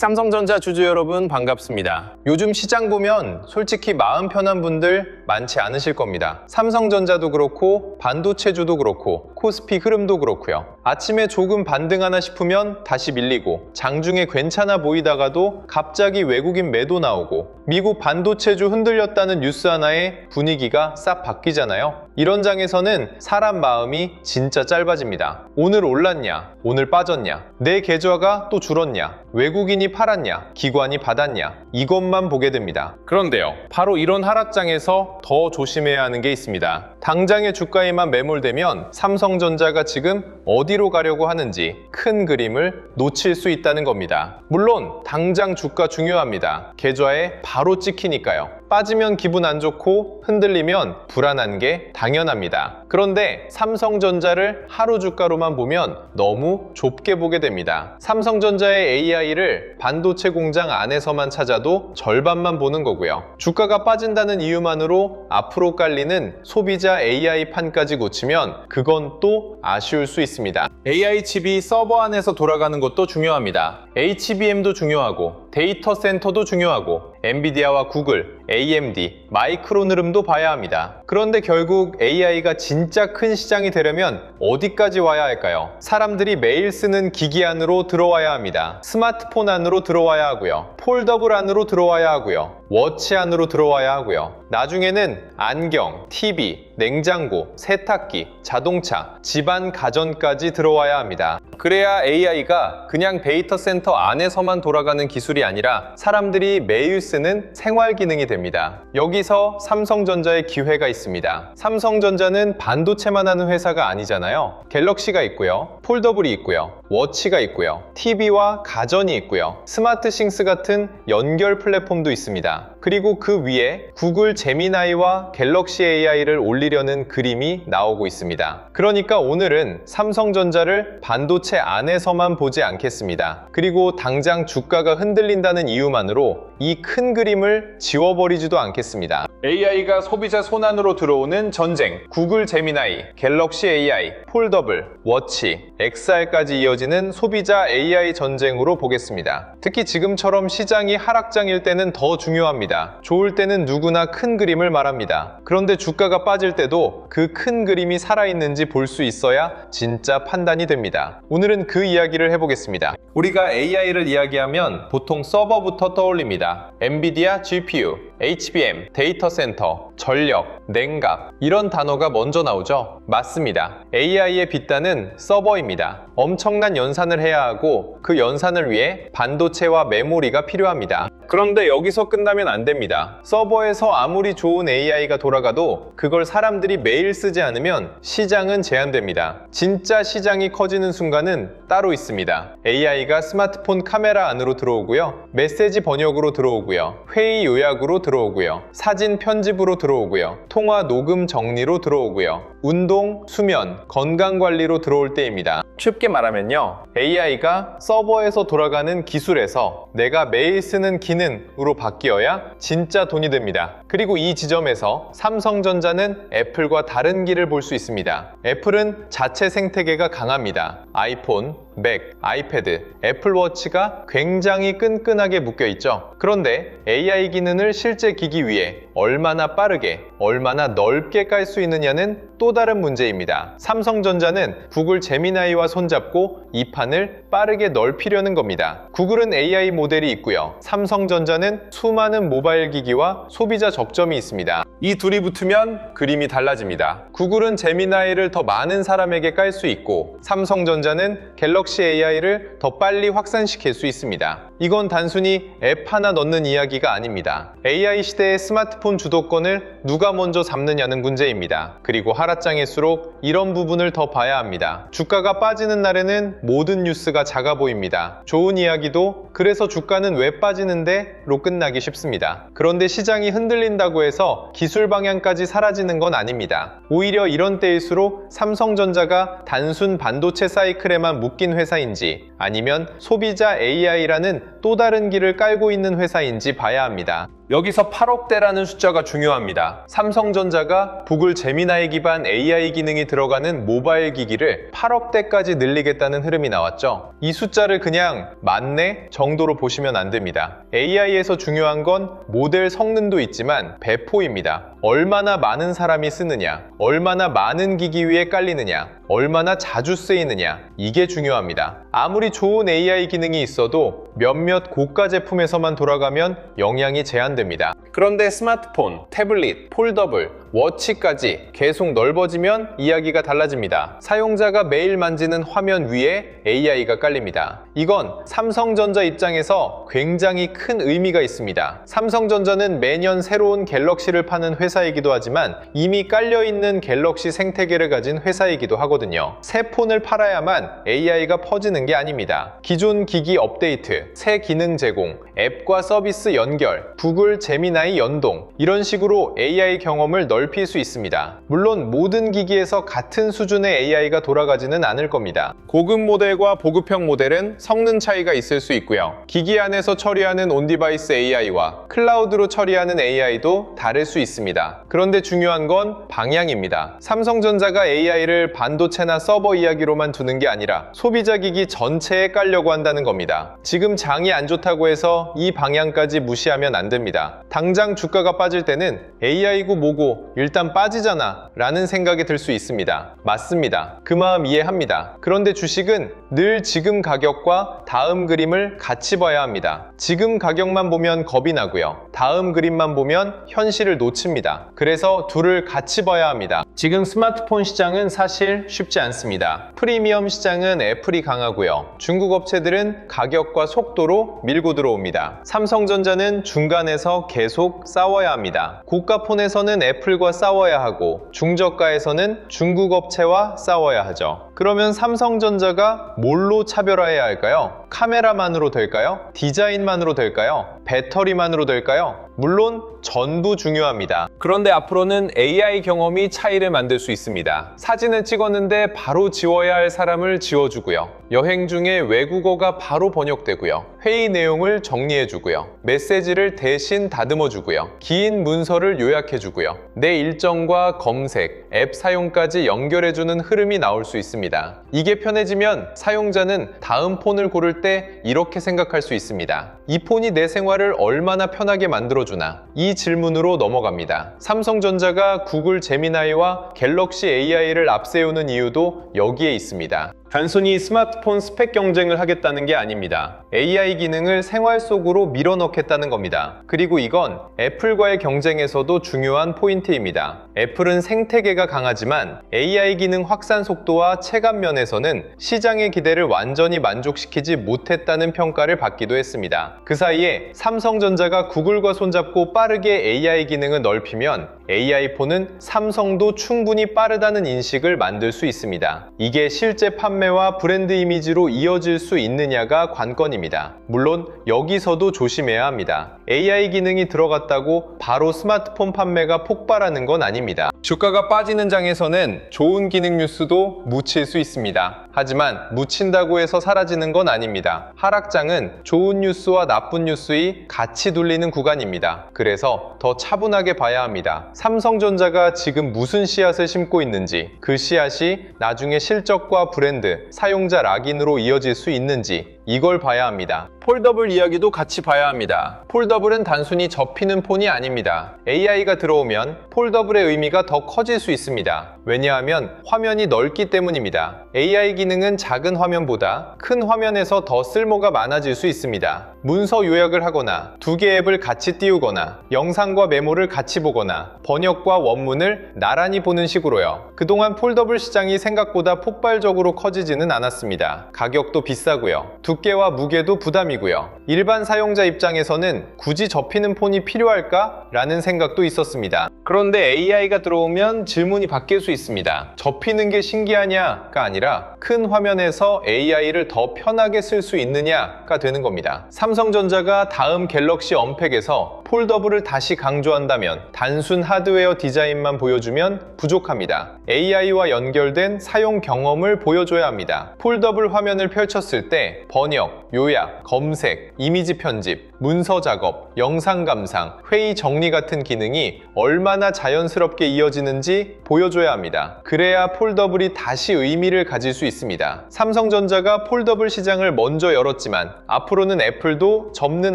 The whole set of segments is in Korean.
삼성전자 주주 여러분 반갑습니다. 요즘 시장 보면 솔직히 마음 편한 분들 많지 않으실 겁니다. 삼성전자도 그렇고 반도체주도 그렇고 코스피 흐름도 그렇고요. 아침에 조금 반등하나 싶으면 다시 밀리고 장중에 괜찮아 보이다가도 갑자기 외국인 매도 나오고 미국 반도체주 흔들렸다는 뉴스 하나에 분위기가 싹 바뀌잖아요. 이런 장에서는 사람 마음이 진짜 짧아집니다. 오늘 올랐냐? 오늘 빠졌냐? 내 계좌가 또 줄었냐? 외국인이 팔았냐? 기관이 받았냐? 이것만 보게 됩니다. 그런데요, 바로 이런 하락장에서 더 조심해야 하는 게 있습니다. 당장의 주가에만 매몰되면 삼성전자가 지금 어디로 가려고 하는지 큰 그림을 놓칠 수 있다는 겁니다. 물론 당장 주가 중요합니다. 계좌에 바로 찍히니까요. 빠지면 기분 안 좋고 흔들리면 불안한 게 당연합니다. 그런데 삼성전자를 하루 주가로만 보면 너무 좁게 보게 됩니다. 삼성전자의 AI를 반도체 공장 안에서만 찾아도 절반만 보는 거고요. 주가가 빠진다는 이유만으로 앞으로 깔리는 소비자 AI 판까지 놓치면 그건 또 아쉬울 수 있습니다. AI 칩이 서버 안에서 돌아가는 것도 중요합니다. HBM도 중요하고 데이터 센터도 중요하고 엔비디아와 구글, AMD, 마이크론 흐름도 봐야 합니다. 그런데 결국 AI가 진짜 큰 시장이 되려면 어디까지 와야 할까요? 사람들이 매일 쓰는 기기 안으로 들어와야 합니다. 스마트폰 안으로 들어와야 하고요. 폴더블 안으로 들어와야 하고요. 워치 안으로 들어와야 하고요. 나중에는 안경, TV, 냉장고, 세탁기, 자동차, 집안 가전까지 들어와야 합니다. 그래야 AI가 그냥 데이터 센터 안에서만 돌아가는 기술이 아니라 사람들이 매일 쓰는 생활 기능이 됩니다. 여기서 삼성전자의 기회가 있습니다. 삼성전자는 반도체만 하는 회사가 아니잖아요. 갤럭시가 있고요. 폴더블이 있고요. 워치가 있고요. TV와 가전이 있고요. 스마트싱스 같은 연결 플랫폼도 있습니다. 그리고 그 위에 구글 제미나이와 갤럭시 AI를 올리려는 그림이 나오고 있습니다. 그러니까 오늘은 삼성전자를 반도체 안에서만 보지 않겠습니다. 그리고 당장 주가가 흔들린다는 이유만으로 이 큰 그림을 지워버리지도 않겠습니다. AI가 소비자 손안으로 들어오는 전쟁, 구글 제미나이, 갤럭시 AI, 폴더블, 워치, XR까지 이어지는 소비자 AI 전쟁으로 보겠습니다. 특히 지금처럼 시장이 하락장일 때는 더 중요합니다. 좋을 때는 누구나 큰 그림을 말합니다. 그런데 주가가 빠질 때도 그 큰 그림이 살아있는지 볼 수 있어야 진짜 판단이 됩니다. 오늘은 그 이야기를 해보겠습니다. 우리가 AI를 이야기하면 보통 서버부터 떠올립니다. 엔비디아 GPU, HBM, 데이터 센터, 전력, 냉각 이런 단어가 먼저 나오죠? 맞습니다. AI의 빗단은 서버입니다. 엄청난 연산을 해야 하고 그 연산을 위해 반도체와 메모리가 필요합니다. 그런데 여기서 끝나면 안 됩니다. 서버에서 아무리 좋은 AI가 돌아가도 그걸 사람들이 매일 쓰지 않으면 시장은 제한됩니다. 진짜 시장이 커지는 순간은 따로 있습니다. AI가 스마트폰 카메라 안으로 들어오고요. 메시지 번역으로 들어오고요. 회의 요약으로 들어오고요. 사진 편집으로 들어오고요. 통화 녹음 정리로 들어오고요. 운동, 수면, 건강관리로 들어올 때입니다. 쉽게 말하면요, AI가 서버에서 돌아가는 기술에서 내가 매일 쓰는 기능으로 바뀌어야 진짜 돈이 됩니다. 그리고 이 지점에서 삼성전자는 애플과 다른 길을 볼 수 있습니다. 애플은 자체 생태계가 강합니다. 아이폰, 맥, 아이패드, 애플워치가 굉장히 끈끈하게 묶여 있죠. 그런데 AI 기능을 실제 기기 위에 얼마나 빠르게, 얼마나 넓게 깔 수 있느냐는 또 다른 문제입니다. 삼성전자는 구글 제미나이와 손잡고 이 판을 빠르게 넓히려는 겁니다. 구글은 AI 모델이 있고요. 삼성전자는 수많은 모바일 기기와 소비자 적점이 있습니다. 이 둘이 붙으면 그림이 달라집니다. 구글은 제미나이를 더 많은 사람에게 깔 수 있고 삼성전자는 갤럭시 AI를 더 빨리 확산시킬 수 있습니다. 이건 단순히 앱 하나 넣는 이야기가 아닙니다. AI 시대의 스마트폰 주도권을 누가 먼저 잡느냐는 문제입니다. 그리고 하락장일수록 이런 부분을 더 봐야 합니다. 주가가 빠지는 날에는 모든 뉴스가 작아 보입니다. 좋은 이야기도 그래서 주가는 왜 빠지는데? 로 끝나기 쉽습니다. 그런데 시장이 흔들린다고 해서 기술 방향까지 사라지는 건 아닙니다. 오히려 이런 때일수록 삼성전자가 단순 반도체 사이클에만 묶인 회사인지 아니면 소비자 AI라는 또 다른 길을 깔고 있는 회사인지 봐야 합니다. 여기서 8억 대라는 숫자가 중요합니다. 삼성전자가 구글 제미나이 기반 AI 기능이 들어가는 모바일 기기를 8억 대까지 늘리겠다는 흐름이 나왔죠. 이 숫자를 그냥 맞네 정도로 보시면 안 됩니다. AI에서 중요한 건 모델 성능도 있지만 배포입니다. 얼마나 많은 사람이 쓰느냐, 얼마나 많은 기기 위에 깔리느냐, 얼마나 자주 쓰이느냐, 이게 중요합니다. 아무리 좋은 AI 기능이 있어도 몇몇 고가 제품에서만 돌아가면 영향이 제한됩니다. 그런데 스마트폰, 태블릿, 폴더블, 워치까지 계속 넓어지면 이야기가 달라집니다. 사용자가 매일 만지는 화면 위에 AI가 깔립니다. 이건 삼성전자 입장에서 굉장히 큰 의미가 있습니다. 삼성전자는 매년 새로운 갤럭시를 파는 회사이기도 하지만 이미 깔려있는 갤럭시 생태계를 가진 회사이기도 하거든요. 새 폰을 팔아야만 AI가 퍼지는 게 아닙니다. 기존 기기 업데이트, 새 기능 제공, 앱과 서비스 연결, 구글 제미나이 연동, 이런 식으로 AI 경험을 넓힐 수 있습니다. 물론 모든 기기에서 같은 수준의 AI가 돌아가지는 않을 겁니다. 고급 모델과 보급형 모델은 성능 차이가 있을 수 있고요. 기기 안에서 처리하는 온디바이스 AI와 클라우드로 처리하는 AI도 다를 수 있습니다. 그런데 중요한 건 방향입니다. 삼성전자가 AI를 반도체나 서버 이야기로만 두는 게 아니라 소비자 기기 전체에 깔려고 한다는 겁니다. 지금 장이 안 좋다고 해서 이 방향까지 무시하면 안 됩니다. 당장 주가가 빠질 때는 AI고 뭐고 일단 빠지잖아 라는 생각이 들 수 있습니다. 맞습니다. 그 마음 이해합니다. 그런데 주식은 늘 지금 가격과 다음 그림을 같이 봐야 합니다. 지금 가격만 보면 겁이 나고요. 다음 그림만 보면 현실을 놓칩니다. 그래서 둘을 같이 봐야 합니다. 지금 스마트폰 시장은 사실 쉽지 않습니다. 프리미엄 시장은 애플이 강하고요. 중국 업체들은 가격과 속도로 밀고 들어옵니다. 삼성전자는 중간에서 계속 싸워야 합니다. 고가폰에서는 애플과 싸워야 하고 중저가에서는 중국 업체와 싸워야 하죠. 그러면 삼성전자가 뭘로 차별화해야 할까요? 카메라만으로 될까요? 디자인만으로 될까요? 배터리만으로 될까요? 물론 전부 중요합니다. 그런데 앞으로는 AI 경험이 차이를 만들 수 있습니다. 사진을 찍었는데 바로 지워야 할 사람을 지워주고요. 여행 중에 외국어가 바로 번역되고요. 회의 내용을 정리해주고요. 메시지를 대신 다듬어주고요. 긴 문서를 요약해주고요. 내 일정과 검색, 앱 사용까지 연결해주는 흐름이 나올 수 있습니다. 이게 편해지면 사용자는 다음 폰을 고를 때 이렇게 생각할 수 있습니다. 이 폰이 내 생활을 얼마나 편하게 만들어주나? 이 질문으로 넘어갑니다. 삼성전자가 구글 제미나이와 갤럭시 AI를 앞세우는 이유도 여기에 있습니다. 단순히 스마트폰 스펙 경쟁을 하겠다는 게 아닙니다. AI 기능을 생활 속으로 밀어넣겠다는 겁니다. 그리고 이건 애플과의 경쟁에서도 중요한 포인트입니다. 애플은 생태계가 강하지만 AI 기능 확산 속도와 체감 면에서는 시장의 기대를 완전히 만족시키지 못했다는 평가를 받기도 했습니다. 그 사이에 삼성전자가 구글과 손잡고 빠르게 AI 기능을 넓히면 AI폰은 삼성도 충분히 빠르다는 인식을 만들 수 있습니다. 이게 실제 판매와 브랜드 이미지로 이어질 수 있느냐가 관건입니다. 물론 여기서도 조심해야 합니다. AI 기능이 들어갔다고 바로 스마트폰 판매가 폭발하는 건 아닙니다. 주가가 빠지는 장에서는 좋은 기능 뉴스도 묻힐 수 있습니다. 하지만 묻힌다고 해서 사라지는 건 아닙니다. 하락장은 좋은 뉴스와 나쁜 뉴스의 같이 돌리는 구간입니다. 그래서 더 차분하게 봐야 합니다. 삼성전자가 지금 무슨 씨앗을 심고 있는지, 그 씨앗이 나중에 실적과 브랜드, 사용자 락인으로 이어질 수 있는지 이걸 봐야 합니다. 폴더블 이야기도 같이 봐야 합니다. 폴더블은 단순히 접히는 폰이 아닙니다. AI가 들어오면 폴더블의 의미가 더 커질 수 있습니다. 왜냐하면 화면이 넓기 때문입니다. AI 기능은 작은 화면보다 큰 화면에서 더 쓸모가 많아질 수 있습니다. 문서 요약을 하거나 두 개 앱을 같이 띄우거나 영상과 메모를 같이 보거나 번역과 원문을 나란히 보는 식으로요. 그동안 폴더블 시장이 생각보다 폭발적으로 커지지는 않았습니다. 가격도 비싸고요. 두께와 무게도 부담이고요. 일반 사용자 입장에서는 굳이 접히는 폰이 필요할까? 라는 생각도 있었습니다. 그런데 AI가 들어오면 질문이 바뀔 수 있습니다. 접히는 게 신기하냐가 아니라 큰 화면에서 AI를 더 편하게 쓸 수 있느냐가 되는 겁니다. 삼성전자가 다음 갤럭시 언팩에서 폴더블을 다시 강조한다면 단순 하드웨어 디자인만 보여주면 부족합니다. AI와 연결된 사용 경험을 보여줘야 합니다. 폴더블 화면을 펼쳤을 때 번역, 요약, 검색, 이미지 편집, 문서 작업, 영상 감상, 회의 정리 같은 기능이 얼마나 자연스럽게 이어지는지 보여줘야 합니다. 그래야 폴더블이 다시 의미를 가질 수 있습니다. 삼성전자가 폴더블 시장을 먼저 열었지만 앞으로는 애플도 접는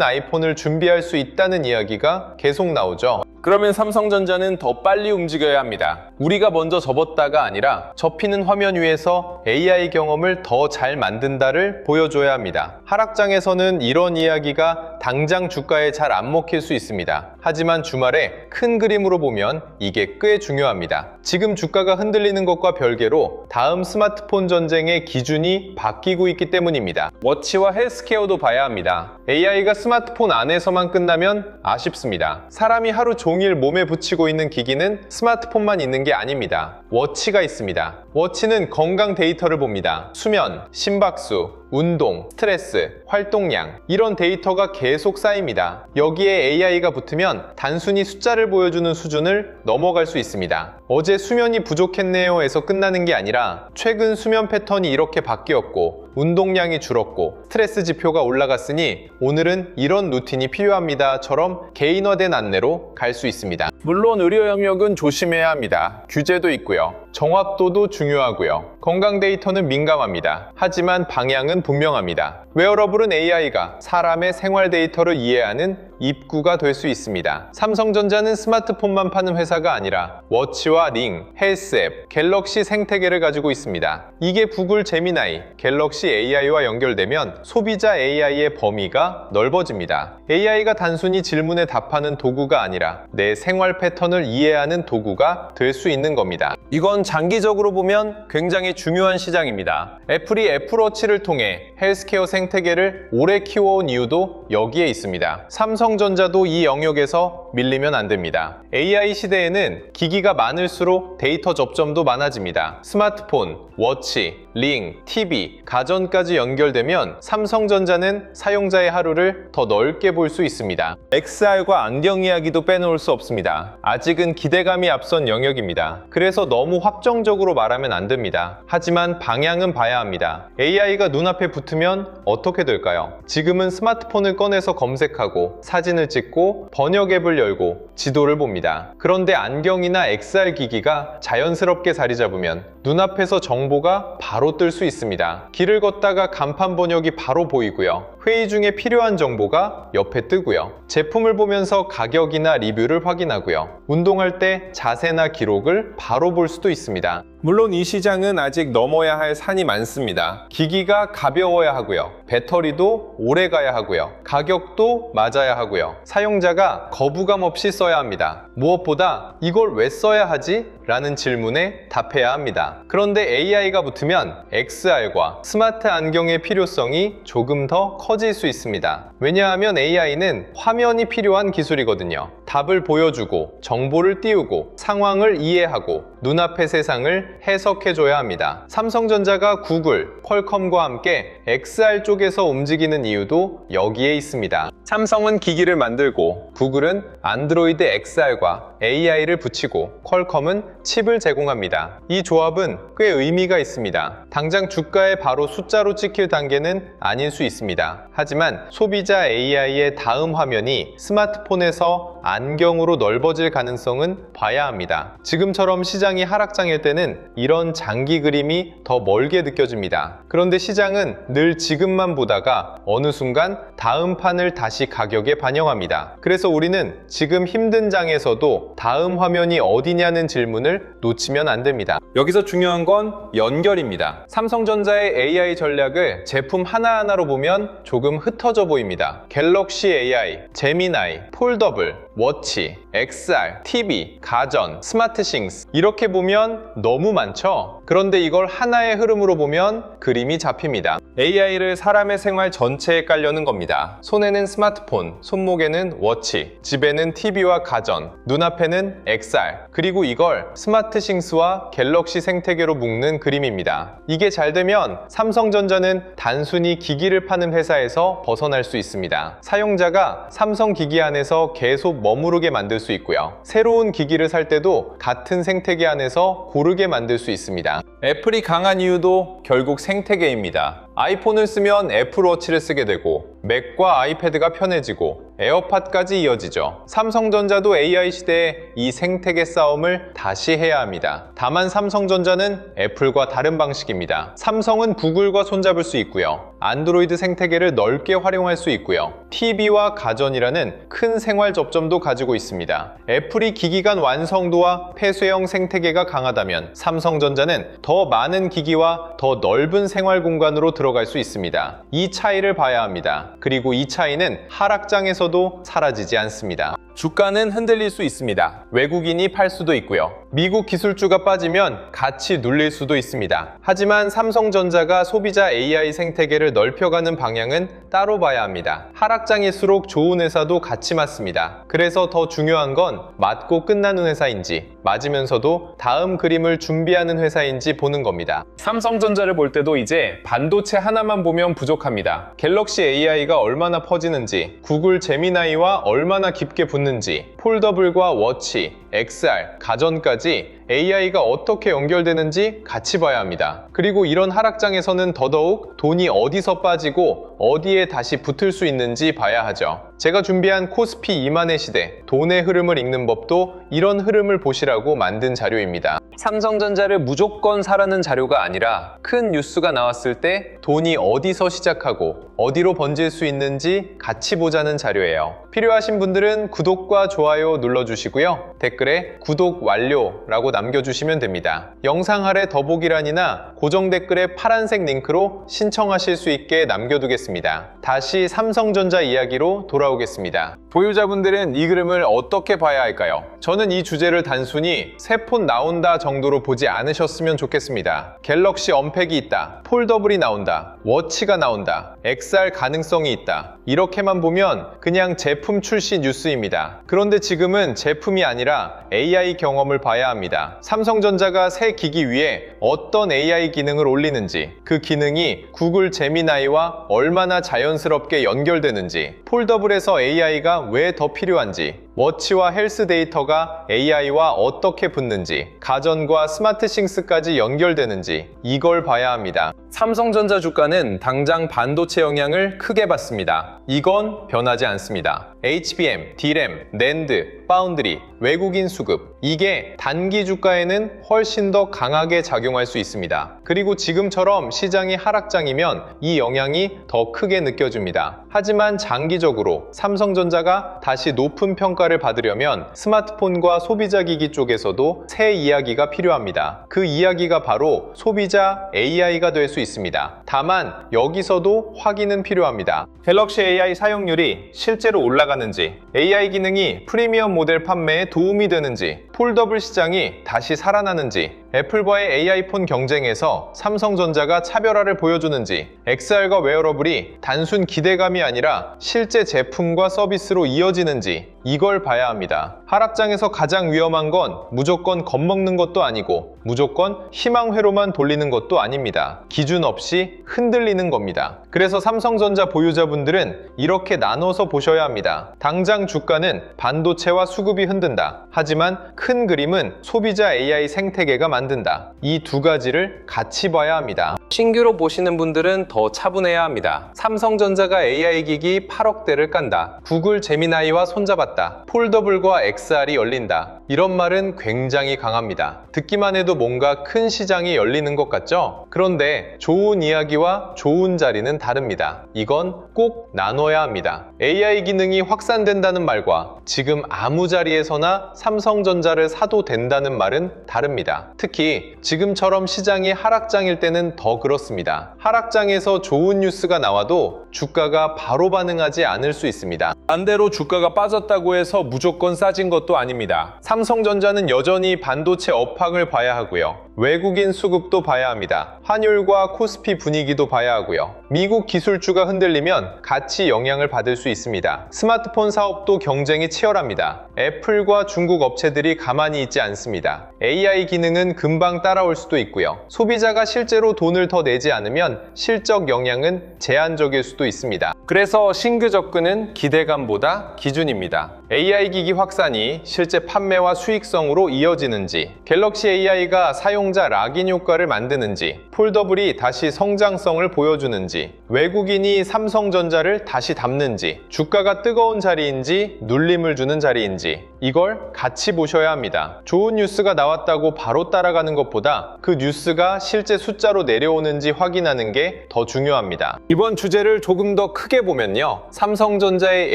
아이폰을 준비할 수 있다는 이야기가 계속 나오죠. 그러면 삼성전자는 더 빨리 움직여야 합니다. 우리가 먼저 접었다가 아니라 접히는 화면 위에서 AI 경험을 더 잘 만든다를 보여줘야 합니다. 하락장에서는 이런 이야기가 당장 주가에 잘 안 먹힐 수 있습니다. 하지만 주말에 큰 그림으로 보면 이게 꽤 중요합니다. 지금 주가가 흔들리는 것과 별개로 다음 스마트폰 전쟁의 기준이 바뀌고 있기 때문입니다. 워치와 헬스케어도 봐야 합니다. AI가 스마트폰 안에서만 끝나면 아쉽습니다. 사람이 하루 종일 몸에 붙이고 있는 기기는 스마트폰만 있는 게 아닙니다. 워치가 있습니다. 워치는 건강 데이터를 봅니다. 수면, 심박수, 운동, 스트레스, 활동량 이런 데이터가 계속 쌓입니다. 여기에 AI가 붙으면 단순히 숫자를 보여주는 수준을 넘어갈 수 있습니다. 어제 수면이 부족했네요 에서 끝나는 게 아니라 최근 수면 패턴이 이렇게 바뀌었고 운동량이 줄었고 스트레스 지표가 올라갔으니 오늘은 이런 루틴이 필요합니다처럼 개인화된 안내로 갈 수 있습니다. 물론 의료 영역은 조심해야 합니다. 규제도 있고요. 정확도도 중요하고요. 건강 데이터는 민감합니다. 하지만 방향은 분명합니다. 웨어러블은 AI가 사람의 생활 데이터를 이해하는 입구가 될 수 있습니다. 삼성전자는 스마트폰만 파는 회사가 아니라 워치와 링, 헬스앱, 갤럭시 생태계를 가지고 있습니다. 이게 구글 제미나이, 갤럭시 AI와 연결되면 소비자 AI의 범위가 넓어집니다. AI가 단순히 질문에 답하는 도구가 아니라 내 생활 패턴을 이해하는 도구가 될 수 있는 겁니다. 이건 장기적으로 보면 굉장히 중요한 시장입니다. 애플이 애플워치를 통해 헬스케어 생태계를 오래 키워온 이유도 여기에 있습니다. 삼성전자도 이 영역에서 밀리면 안 됩니다. AI 시대에는 기기가 많을수록 데이터 접점도 많아집니다. 스마트폰, 워치, 링, TV, 가전까지 연결되면 삼성전자는 사용자의 하루를 더 넓게 볼 수 있습니다. XR과 안경 이야기도 빼놓을 수 없습니다. 아직은 기대감이 앞선 영역입니다. 그래서 너무 확정적으로 말하면 안 됩니다. 하지만 방향은 봐야 합니다. AI가 눈앞에 붙으면 어떻게 될까요? 지금은 스마트폰을 꺼내서 검색하고 사진을 찍고 번역 앱을 열고 지도를 봅니다. 그런데 안경이나 XR 기기가 자연스럽게 자리 잡으면 눈앞에서 정보가 바로 뜰 수 있습니다. 길을 걷다가 간판 번역이 바로 보이고요. 회의 중에 필요한 정보가 옆에 뜨고요. 제품을 보면서 가격이나 리뷰를 확인하고요. 운동할 때 자세나 기록을 바로 볼 수도 있습니다. 물론 이 시장은 아직 넘어야 할 산이 많습니다. 기기가 가벼워야 하고요. 배터리도 오래 가야 하고요. 가격도 맞아야 하고요. 사용자가 거부감 없이 써야 합니다. 무엇보다 이걸 왜 써야 하지? 라는 질문에 답해야 합니다. 그런데 AI가 붙으면 XR과 스마트 안경의 필요성이 조금 더 커질 수 있습니다. 왜냐하면 AI는 화면이 필요한 기술이거든요. 답을 보여주고 정보를 띄우고 상황을 이해하고 눈앞의 세상을 해석해줘야 합니다. 삼성전자가 구글, 퀄컴과 함께 XR 쪽에서 움직이는 이유도 여기에 있습니다. 삼성은 기기를 만들고 구글은 안드로이드 XR과 AI를 붙이고 퀄컴은 칩을 제공합니다. 이 조합은 꽤 의미가 있습니다. 당장 주가에 바로 숫자로 찍힐 단계는 아닐 수 있습니다. 하지만 소비자 AI의 다음 화면이 스마트폰에서 안경으로 넓어질 가능성은 봐야 합니다. 지금처럼 시장이 하락장일 때는 이런 장기 그림이 더 멀게 느껴집니다. 그런데 시장은 늘 지금만 보다가 어느 순간 다음 판을 다시 가격에 반영합니다. 그래서 우리는 지금 힘든 장에서도 다음 화면이 어디냐는 질문을 놓치면 안 됩니다. 여기서 중요한 건 연결입니다. 삼성전자의 AI 전략을 제품 하나하나로 보면 조금 흩어져 보입니다. 갤럭시 AI, 제미나이, 폴더블, 워치, XR, TV, 가전, 스마트싱스 이렇게 보면 너무 많죠? 그런데 이걸 하나의 흐름으로 보면 그림이 잡힙니다. AI를 사람의 생활 전체에 깔려는 겁니다. 손에는 스마트폰, 손목에는 워치, 집에는 TV와 가전, 눈앞에는 XR, 그리고 이걸 스마트싱스와 갤럭시 생태계로 묶는 그림입니다. 이게 잘 되면 삼성전자는 단순히 기기를 파는 회사에서 벗어날 수 있습니다. 사용자가 삼성 기기 안에서 계속 머무르게 만들 수 있고요. 새로운 기기를 살 때도 같은 생태계 안에서 고르게 만들 수 있습니다. 애플이 강한 이유도 결국 생태계입니다. 아이폰을 쓰면 애플워치를 쓰게 되고 맥과 아이패드가 편해지고 에어팟까지 이어지죠. 삼성전자도 AI 시대에 이 생태계 싸움을 다시 해야 합니다. 다만 삼성전자는 애플과 다른 방식입니다. 삼성은 구글과 손잡을 수 있고요. 안드로이드 생태계를 넓게 활용할 수 있고요. TV와 가전이라는 큰 생활 접점도 가지고 있습니다. 애플이 기기 간 완성도와 폐쇄형 생태계가 강하다면 삼성전자는 더 많은 기기와 더 넓은 생활 공간으로 들어갈 수 있습니다. 이 차이를 봐야 합니다. 그리고 이 차이는 하락장에서도 사라지지 않습니다. 주가는 흔들릴 수 있습니다. 외국인이 팔 수도 있고요. 미국 기술주가 빠지면 같이 눌릴 수도 있습니다. 하지만 삼성전자가 소비자 AI 생태계를 넓혀가는 방향은 따로 봐야 합니다. 하락장일수록 좋은 회사도 같이 맞습니다. 그래서 더 중요한 건 맞고 끝나는 회사인지, 맞으면서도 다음 그림을 준비하는 회사인지 보는 겁니다. 삼성전자를 볼 때도 이제 반도체 하나만 보면 부족합니다. 갤럭시 AI가 얼마나 퍼지는지, 구글 제미나이와 얼마나 깊게 붙는지, 폴더블과 워치, XR, 가전까지 AI가 어떻게 연결되는지 같이 봐야 합니다. 그리고 이런 하락장에서는 더더욱 돈이 어디서 빠지고 어디에 다시 붙을 수 있는지 봐야 하죠. 제가 준비한 코스피 2만의 시대, 돈의 흐름을 읽는 법도 이런 흐름을 보시라고 만든 자료입니다. 삼성전자를 무조건 사라는 자료가 아니라 큰 뉴스가 나왔을 때 돈이 어디서 시작하고 어디로 번질 수 있는지 같이 보자는 자료예요. 필요하신 분들은 구독과 좋아요 눌러주시고요. 댓글에 구독 완료라고 남겨주시면 됩니다. 영상 아래 더보기란이나 고정 댓글에 파란색 링크로 신청하실 수 있게 남겨두겠습니다. 다시 삼성전자 이야기로 돌아오겠습니다. 보유자분들은 이 그림을 어떻게 봐야 할까요? 저는 이 주제를 단순히 새 폰 나온다 정도로 보지 않으셨으면 좋겠습니다. 갤럭시 언팩이 있다, 폴더블이 나온다, 워치가 나온다, XR 가능성이 있다, 이렇게만 보면 그냥 제품 출시 뉴스입니다. 그런데 지금은 제품이 아니라 AI 경험을 봐야 합니다. 삼성전자가 새 기기 위에 어떤 AI 기능을 올리는지, 그 기능이 구글 제미나이와 얼마나 자연스럽게 연결되는지, 폴더블에서 AI가 왜 더 필요한지, 워치와 헬스 데이터가 AI와 어떻게 붙는지, 가전과 스마트싱스까지 연결되는지, 이걸 봐야 합니다. 삼성전자 주가는 당장 반도체 영향을 크게 받습니다. 이건 변하지 않습니다. HBM, DRAM, NAND, 파운드리, 외국인 수급, 이게 단기 주가에는 훨씬 더 강하게 작용할 수 있습니다. 그리고 지금처럼 시장이 하락장이면 이 영향이 더 크게 느껴집니다. 하지만 장기적으로 삼성전자가 다시 높은 평가를 받으려면 스마트폰과 소비자 기기 쪽에서도 새 이야기가 필요합니다. 그 이야기가 바로 소비자 AI가 될 수 있습니다. 다만 여기서도 확인은 필요합니다. 갤럭시 AI 사용률이 실제로 올라가는지, AI 기능이 프리미엄 모델 판매에 도움이 되는지, 폴더블 시장이 다시 살아나는지, 애플과의 AI폰 경쟁에서 삼성전자가 차별화를 보여주는지, XR과 웨어러블이 단순 기대감이 아니라 실제 제품과 서비스로 이어지는지, 이걸 봐야 합니다. 하락장에서 가장 위험한 건 무조건 겁먹는 것도 아니고 무조건 희망회로만 돌리는 것도 아닙니다. 기준 없이 흔들리는 겁니다. 그래서 삼성전자 보유자분들은 이렇게 나눠서 보셔야 합니다. 당장 주가는 반도체와 수급이 흔든다. 하지만 큰 그림은 소비자 AI 생태계가 만든다. 이 두 가지를 같이 봐야 합니다. 신규로 보시는 분들은 더 차분해야 합니다. 삼성전자가 AI 기기 8억대를 깐다. 구글 제미나이와 손잡았다. 폴더블과 XR이 열린다. 이런 말은 굉장히 강합니다. 듣기만 해도 뭔가 큰 시장이 열리는 것 같죠? 그런데 좋은 이야기와 좋은 자리는 다릅니다. 이건 꼭 나눠야 합니다. AI 기능이 확산된다는 말과 지금 아무 자리에서나 삼성전자를 사도 된다는 말은 다릅니다. 특히 지금처럼 시장이 하락장일 때는 더 그렇습니다. 하락장에서 좋은 뉴스가 나와도 주가가 바로 반응하지 않을 수 있습니다. 반대로 주가가 빠졌다고 해서 무조건 싸진 것도 아닙니다. 삼성전자는 여전히 반도체 업황을 봐야 하고요. 외국인 수급도 봐야 합니다. 환율과 코스피 분위기도 봐야 하고요. 미국 기술주가 흔들리면 같이 영향을 받을 수 있습니다. 스마트폰 사업도 경쟁이 치열합니다. 애플과 중국 업체들이 가만히 있지 않습니다. AI 기능은 금방 따라올 수도 있고요. 소비자가 실제로 돈을 더 내지 않으면 실적 영향은 제한적일 수도 있습니다. 그래서 신규 접근은 기대감보다 기준입니다. AI 기기 확산이 실제 판매와 수익성으로 이어지는지, 갤럭시 AI가 사용자 락인 효과를 만드는지, 폴더블이 다시 성장성을 보여주는지, 외국인이 삼성전자를 다시 담는지, 주가가 뜨거운 자리인지 눌림을 주는 자리인지, 이걸 같이 보셔야 합니다. 좋은 뉴스가 나왔다고 바로 따라가는 것보다 그 뉴스가 실제 숫자로 내려오는지 확인하는 게 더 중요합니다. 이번 주제를 조금 더 크게 보면요, 삼성전자의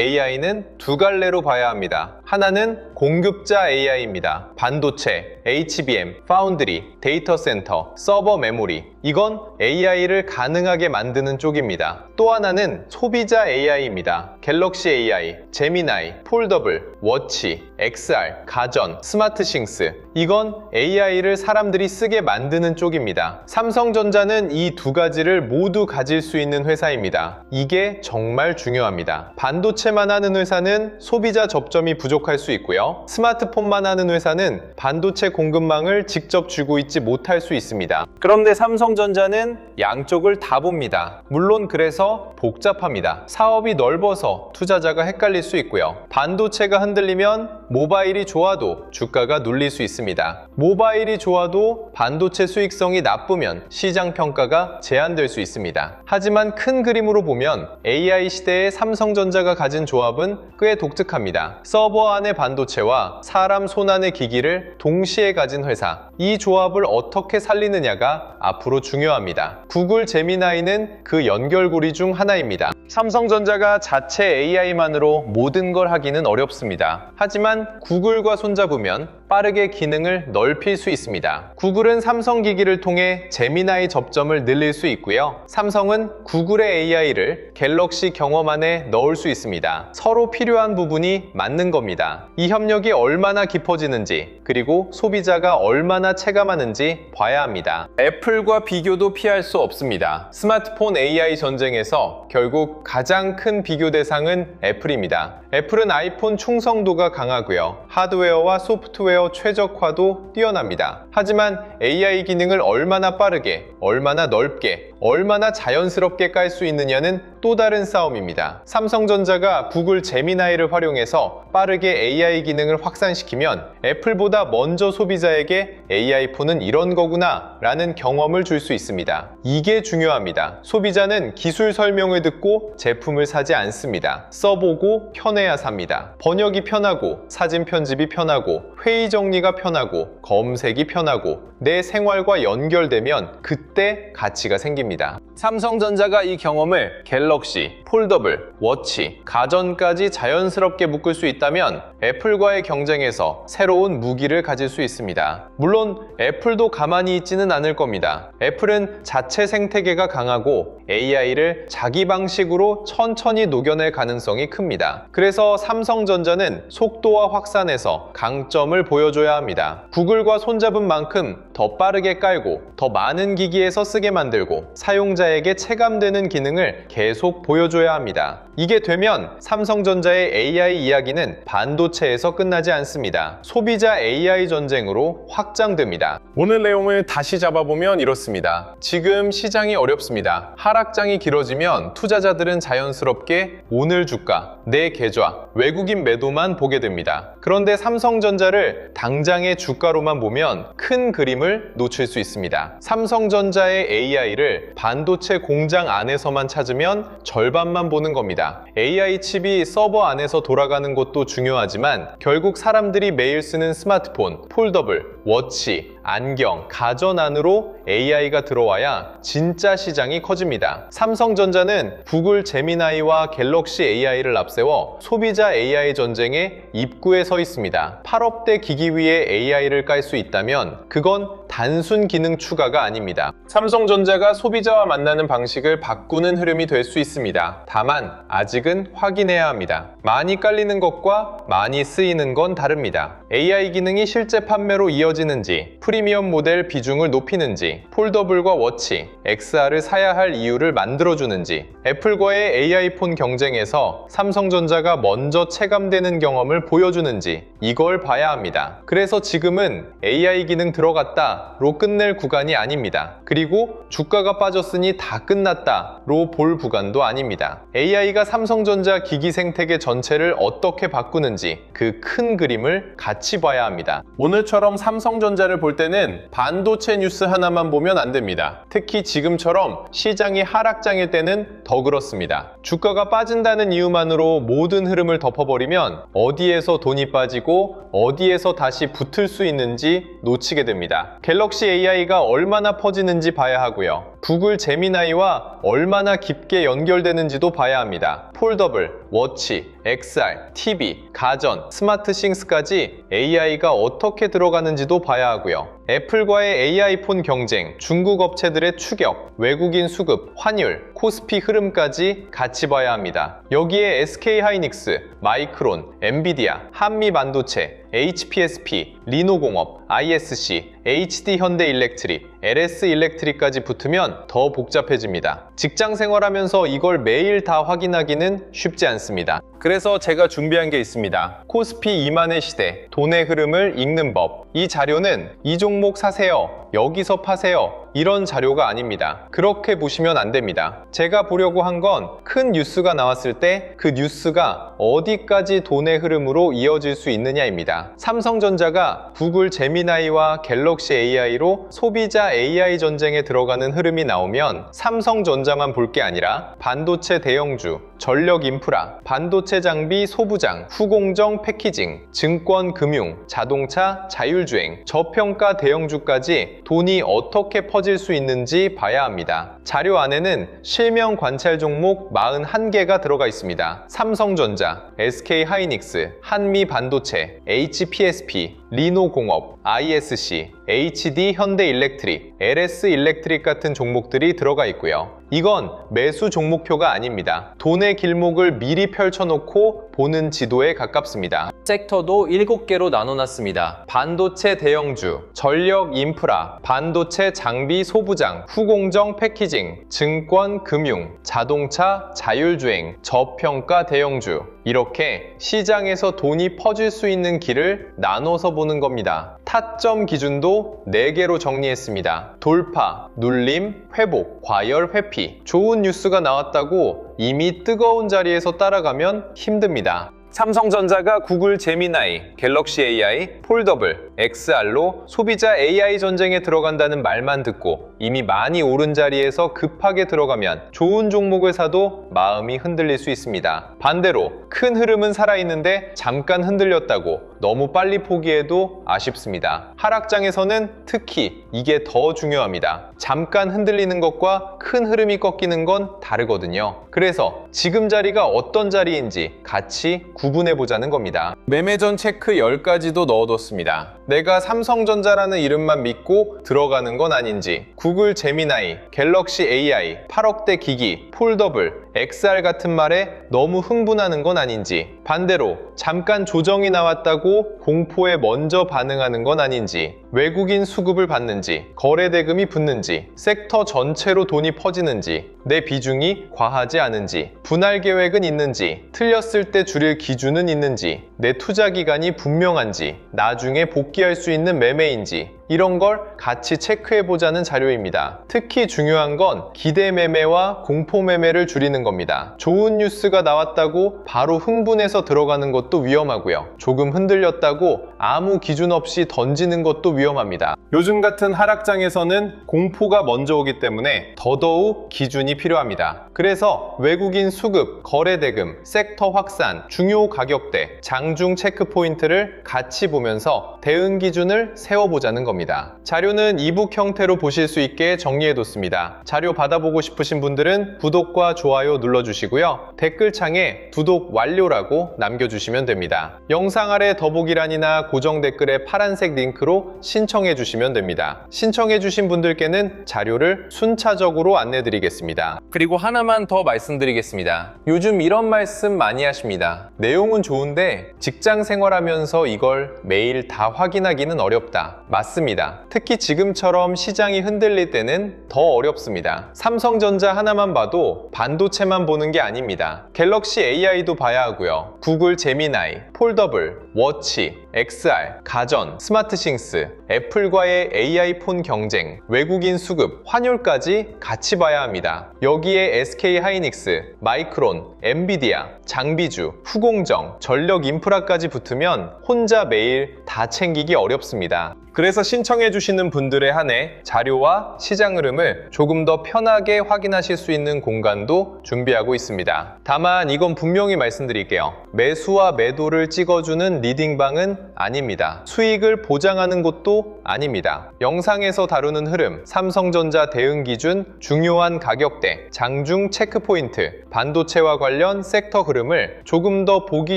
AI는 두 갈래로 봐야 합니다. 하나는 공급자 AI입니다. 반도체, HBM, 파운드리, 데이터 센터, 서버 메모리, 이건 AI를 가능하게 만드는 쪽입니다. 또 하나는 소비자 AI입니다. 갤럭시 AI, 제미나이, 폴더블, 워치, XR, 가전, 스마트싱스, 이건 AI를 사람들이 쓰게 만드는 쪽입니다. 삼성전자는 이 두 가지를 모두 가질 수 있는 회사입니다. 이게 정말 중요합니다. 반도체만 하는 회사는 소비자 접점이 부족할 수 있고요. 스마트폰만 하는 회사는 반도체 공급망을 직접 쥐고 있지 못할 수 있습니다. 그런데 삼성전자는 양쪽을 다 봅니다. 물론 그래서 복잡합니다. 사업이 넓어서 투자자가 헷갈릴 수 있고요. 반도체가 흔들리면 모바일이 좋아도 주가가 눌릴 수 있습니다. 모바일이 좋아도 반도체 수익성이 나쁘면 시장 평가가 제한될 수 있습니다. 하지만 큰 그림으로 보면 AI 시대의 삼성전자가 가진 조합은 꽤 독특합니다. 서버 안의 반도체와 사람 손 안의 기기를 동시에 가진 회사, 이 조합을 어떻게 살리느냐가 앞으로 중요합니다. 구글 제미나이는 그 연결고리 중 하나입니다. 삼성전자가 자체 AI만으로 모든 걸 하기는 어렵습니다. 하지만 구글과 손잡으면 빠르게 기능을 넓힐 수 있습니다. 구글은 삼성 기기를 통해 제미나이 접점을 늘릴 수 있고요. 삼성은 구글의 AI를 갤럭시 경험 안에 넣을 수 있습니다. 서로 필요한 부분이 맞는 겁니다. 이 협력이 얼마나 깊어지는지, 그리고 소비자가 얼마나 체감하는지 봐야 합니다. 애플과 비교도 피할 수 없습니다. 스마트폰 AI 전쟁에서 결국 가장 큰 비교 대상은 애플입니다. 애플은 아이폰 충성도가 강하고요. 하드웨어와 소프트웨어 최적화도 뛰어납니다. 하지만 AI 기능을 얼마나 빠르게, 얼마나 넓게, 얼마나 자연스럽게 깔 수 있느냐는 또 다른 싸움입니다. 삼성전자가 구글 제미나이를 활용해서 빠르게 AI 기능을 확산시키면 애플보다 먼저 소비자에게 AI폰은 이런 거구나 라는 경험을 줄 수 있습니다. 이게 중요합니다. 소비자는 기술 설명을 듣고 제품을 사지 않습니다. 써보고 편해야 삽니다. 번역이 편하고, 사진 편집이 편하고, 회의 정리가 편하고, 검색이 편하고, 내 생활과 연결되면 그때 가치가 생깁니다. 삼성전자가 이 경험을 갤럭시, 폴더블, 워치, 가전까지 자연스럽게 묶을 수 있다면 애플과의 경쟁에서 새로운 무기를 가질 수 있습니다. 물론 애플도 가만히 있지는 않을 겁니다. 애플은 자체 생태계가 강하고 AI를 자기 방식으로 천천히 녹여낼 가능성이 큽니다. 그래서 삼성전자는 속도와 확산에서 강점을 보여줘야 합니다. 구글과 손잡은 만큼 더 빠르게 깔고 더 많은 기기에서 쓰게 만들고 사용자에게 체감되는 기능을 계속 보여줘야 합니다. 이게 되면 삼성전자의 AI 이야기는 반도체에서 끝나지 않습니다. 소비자 AI 전쟁으로 확장됩니다. 오늘 내용을 다시 잡아보면 이렇습니다. 지금 시장이 어렵습니다. 하락장이 길어지면 투자자들은 자연스럽게 오늘 주가, 내 계좌, 외국인 매도만 보게 됩니다. 그런데 삼성전자를 당장의 주가로만 보면 큰 그림을 놓칠 수 있습니다. 삼성전자의 AI를 반도체 공장 안에서만 찾으면 절반만 보는 겁니다. AI 칩이 서버 안에서 돌아가는 것도 중요하지만 결국 사람들이 매일 쓰는 스마트폰, 폴더블, 워치, 안경, 가전 안으로 AI가 들어와야 진짜 시장이 커집니다. 삼성전자는 구글 제미나이와 갤럭시 AI를 앞세워 소비자 AI 전쟁의 입구에 서 있습니다. 8억대 기기 위에 AI를 깔 수 있다면 그건 단순 기능 추가가 아닙니다. 삼성전자가 소비자와 만나는 방식을 바꾸는 흐름이 될 수 있습니다. 다만 아직은 확인해야 합니다. 많이 깔리는 것과 많이 쓰이는 건 다릅니다. AI 기능이 실제 판매로 이어지는지, 프리미엄 모델 비중을 높이는지, 폴더블과 워치, XR을 사야 할 이유를 만들어주는지, 애플과의 AI 폰 경쟁에서 삼성전자가 먼저 체감되는 경험을 보여주는지 이걸 봐야 합니다. 그래서 지금은 AI 기능 들어갔다로 끝낼 구간이 아닙니다. 그리고 주가가 빠졌으니 다 끝났다로 볼 구간도 아닙니다. AI가 삼성전자 기기 생태계 전체를 어떻게 바꾸는지 그 큰 그림을 같이 봐야 합니다. 오늘처럼 삼성전자를 볼 때는 반도체 뉴스 하나만 보면 안 됩니다. 특히 지금처럼 시장이 하락장일 때는 더 그렇습니다. 주가가 빠진다는 이유만으로 모든 흐름을 덮어버리면 어디에서 돈이 빠지고 어디에서 다시 붙을 수 있는지 놓치게 됩니다. 갤럭시 AI가 얼마나 퍼지는지 봐야 하고요. 구글 제미나이와 얼마나 깊게 연결되는지도 봐야 합니다. 폴더블, 워치, XR, TV, 가전, 스마트싱스까지 AI가 어떻게 들어가는지도 봐야 하고요. 애플과의 AI 폰 경쟁, 중국 업체들의 추격, 외국인 수급, 환율, 코스피 흐름까지 같이 봐야 합니다. 여기에 SK하이닉스, 마이크론, 엔비디아, 한미반도체, HPSP, 리노공업, ISC, HD현대일렉트릭, LS일렉트릭까지 붙으면 더 복잡해집니다. 직장 생활하면서 이걸 매일 다 확인하기는 쉽지 않습니다. 그래서 제가 준비한 게 있습니다. 코스피 2만의 시대, 돈의 흐름을 읽는 법. 이 자료는 이 종목 사세요, 여기서 파세요, 이런 자료가 아닙니다. 그렇게 보시면 안 됩니다. 제가 보려고 한 건 큰 뉴스가 나왔을 때 그 뉴스가 어디까지 돈의 흐름으로 이어질 수 있느냐입니다. 삼성전자가 구글 제미나이와 갤럭시 AI로 소비자 AI 전쟁에 들어가는 흐름이 나오면 삼성전자만 볼 게 아니라 반도체 대형주, 전력 인프라, 반도체 장비 소부장, 후공정 패키징, 증권 금융, 자동차, 자율주행, 저평가 대형주까지 돈이 어떻게 퍼질 수 있는지 봐야 합니다. 자료 안에는 실명 관찰 종목 41개가 들어가 있습니다. 삼성전자, SK하이닉스, 한미반도체, HPSP, 리노공업, ISC, HD현대일렉트릭, LS일렉트릭 같은 종목들이 들어가 있고요. 이건 매수 종목표가 아닙니다. 돈의 길목을 미리 펼쳐놓고 보는 지도에 가깝습니다. 섹터도 7개로 나눠놨습니다. 반도체 대형주, 전력 인프라, 반도체 장비 소부장, 후공정 패키징, 증권 금융, 자동차, 자율주행, 저평가 대형주, 이렇게 시장에서 돈이 퍼질 수 있는 길을 나눠서 보는 겁니다. 타점 기준도 4개로 정리했습니다. 돌파, 눌림, 회복, 과열, 회피. 좋은 뉴스가 나왔다고 이미 뜨거운 자리에서 따라가면 힘듭니다. 삼성전자가 구글 제미나이, 갤럭시 AI, 폴더블, XR로 소비자 AI 전쟁에 들어간다는 말만 듣고 이미 많이 오른 자리에서 급하게 들어가면 좋은 종목을 사도 마음이 흔들릴 수 있습니다. 반대로 큰 흐름은 살아있는데 잠깐 흔들렸다고 너무 빨리 포기해도 아쉽습니다. 하락장에서는 특히 이게 더 중요합니다. 잠깐 흔들리는 것과 큰 흐름이 꺾이는 건 다르거든요. 그래서 지금 자리가 어떤 자리인지 같이 구분해보자는 겁니다. 매매전 체크 10가지도 넣어뒀습니다. 내가 삼성전자라는 이름만 믿고 들어가는 건 아닌지, 구글 제미나이, 갤럭시 AI, 8억대 기기, 폴더블, XR 같은 말에 너무 흥분하는 건 아닌지, 반대로 잠깐 조정이 나왔다고 공포에 먼저 반응하는 건 아닌지, 외국인 수급을 받는지, 거래 대금이 붙는지, 섹터 전체로 돈이 퍼지는지, 내 비중이 과하지 않은지, 분할 계획은 있는지, 틀렸을 때 줄일 기준은 있는지, 내 투자 기간이 분명한지, 나중에 복귀할 수 있는 매매인지, 이런 걸 같이 체크해보자는 자료입니다. 특히 중요한 건 기대 매매와 공포 매매를 줄이는 겁니다. 좋은 뉴스가 나왔다고 바로 흥분해서 들어가는 것도 위험하고요. 조금 흔들렸다고 아무 기준 없이 던지는 것도 위험합니다. 요즘 같은 하락장에서는 공포가 먼저 오기 때문에 더더욱 기준이 필요합니다. 그래서 외국인 수급, 거래 대금, 섹터 확산, 중요 가격대, 장중 체크 포인트를 같이 보면서 대응 기준을 세워보자는 겁니다. 자료는 이북 형태로 보실 수 있게 정리해뒀습니다. 자료 받아보고 싶으신 분들은 구독과 좋아요 눌러주시고요. 댓글창에 구독 완료라고 남겨주시면 됩니다. 영상 아래 더보기란이나 고정 댓글에 파란색 링크로 신청해주시면 됩니다. 신청해주신 분들께는 자료를 순차적으로 안내드리겠습니다. 그리고 하나만 더 말씀드리겠습니다. 요즘 이런 말씀 많이 하십니다. 내용은 좋은데 직장 생활하면서 이걸 매일 다 확인하기는 어렵다. 맞습니다. 특히 지금처럼 시장이 흔들릴 때는 더 어렵습니다. 삼성전자 하나만 봐도 반도체만 보는 게 아닙니다. 갤럭시 AI도 봐야 하고요. 구글 제미나이, 폴더블, 워치, XR, 가전, 스마트싱스, 애플과의 AI 폰 경쟁, 외국인 수급, 환율까지 같이 봐야 합니다. 여기에 SK하이닉스, 마이크론, 엔비디아, 장비주, 후공정, 전력 인프라까지 붙으면 혼자 매일 다 챙기기 어렵습니다. 그래서 신청해주시는 분들에 한해 자료와 시장 흐름을 조금 더 편하게 확인하실 수 있는 공간도 준비하고 있습니다. 다만 이건 분명히 말씀드릴게요. 매수와 매도를 찍어주는 리딩방은 아닙니다. 수익을 보장하는 곳도 아닙니다. 영상에서 다루는 흐름, 삼성전자 대응 기준, 중요한 가격대, 장중 체크포인트, 반도체와 관련 섹터 흐름을 조금 더 보기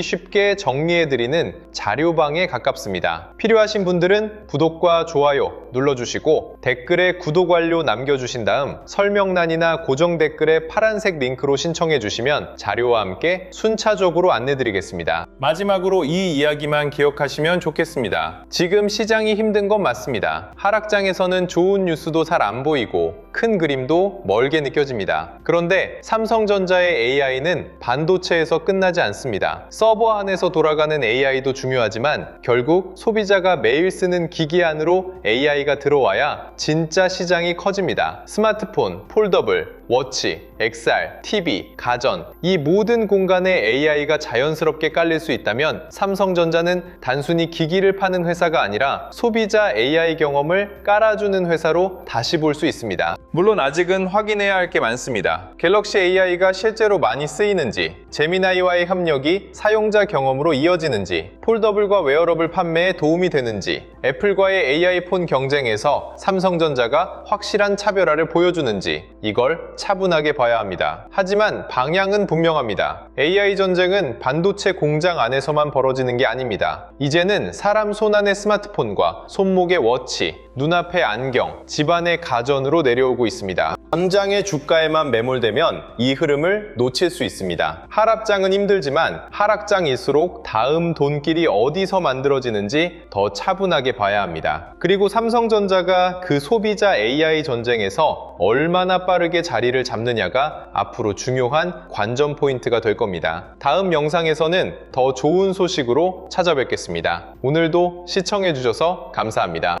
쉽게 정리해드리는 자료방에 가깝습니다. 필요하신 분들은 구독과 좋아요 눌러주시고 댓글에 구독 완료 남겨주신 다음 설명란이나 고정 댓글에 파란색 링크로 신청해주시면 자료와 함께 순차적으로 안내드리겠습니다. 마지막으로 이 이야기만 기억하시면 좋겠습니다. 지금 시장이 힘든 건 맞습니다. 하락장에서는 좋은 뉴스도 잘 안 보이고 큰 그림도 멀게 느껴집니다. 그런데 삼성전자의 AI는 반도체에서 끝나지 않습니다. 서버 안에서 돌아가는 AI도 중요하지만 결국 소비자가 매일 쓰는 기기 안으로 AI가 들어와야 진짜 시장이 커집니다. 스마트폰, 폴더블, 워치, XR, TV, 가전 이 모든 공간에 AI가 자연스럽게 깔릴 수 있다면 삼성전자는 단순히 기기를 파는 회사가 아니라 소비자 AI 경험을 깔아주는 회사로 다시 볼 수 있습니다. 물론 아직은 확인해야 할 게 많습니다. 갤럭시 AI가 실제로 많이 쓰이는지, 제미나이와의 협력이 사용자 경험으로 이어지는지, 폴더블과 웨어러블 판매에 도움이 되는지, 애플과의 AI 폰 경쟁에서 삼성전자가 확실한 차별화를 보여주는지 이걸 차분하게 봐야 합니다. 하지만 방향은 분명합니다. AI 전쟁은 반도체 공장 안에서만 벌어지는 게 아닙니다. 이제는 사람 손 안의 스마트폰과 손목의 워치, 눈앞의 안경, 집안의 가전으로 내려오고 있습니다. 당장의 주가에만 매몰되면 이 흐름을 놓칠 수 있습니다. 하락장은 힘들지만 하락장일수록 다음 돈길이 어디서 만들어지는지 더 차분하게 봐야 합니다. 그리고 삼성전자가 그 소비자 AI 전쟁에서 얼마나 빠르게 자리를 잡느냐가 앞으로 중요한 관전 포인트가 될 겁니다. 다음 영상에서는 더 좋은 소식으로 찾아뵙겠습니다. 오늘도 시청해주셔서 감사합니다.